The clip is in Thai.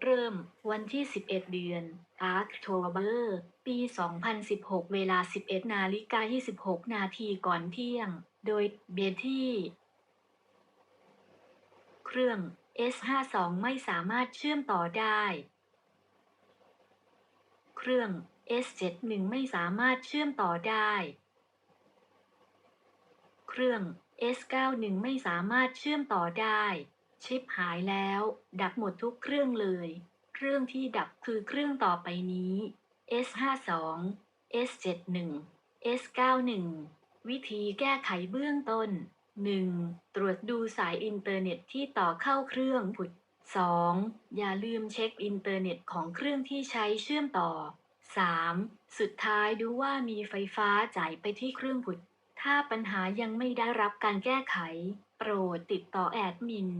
เริ่มวันที่11เดือนอ c t o b e r ปี2016เวลา11:26 นาทีก่อนเที่ยงโดยเบที่เครื่อง S52 ไม่สามารถเชื่อมต่อได้เครื่อง S71 ไม่สามารถเชื่อมต่อได้เครื่อง S91 ไม่สามารถเชื่อมต่อได้ชิปหายแล้วดับหมดทุกเครื่องเลยเครื่องที่ดับคือเครื่องต่อไปนี้ S52 S71 S91 วิธีแก้ไขเบื้องต้น 1. ตรวจดูสายอินเทอร์เน็ตที่ต่อเข้าเครื่องผุด 2. อย่าลืมเช็คอินเทอร์เน็ตของเครื่องที่ใช้เชื่อมต่อ 3. สุดท้ายดูว่ามีไฟฟ้าจ่ายไปที่เครื่องผุดถ้าปัญหายังไม่ได้รับการแก้ไขโปรดติดต่อแอดมิน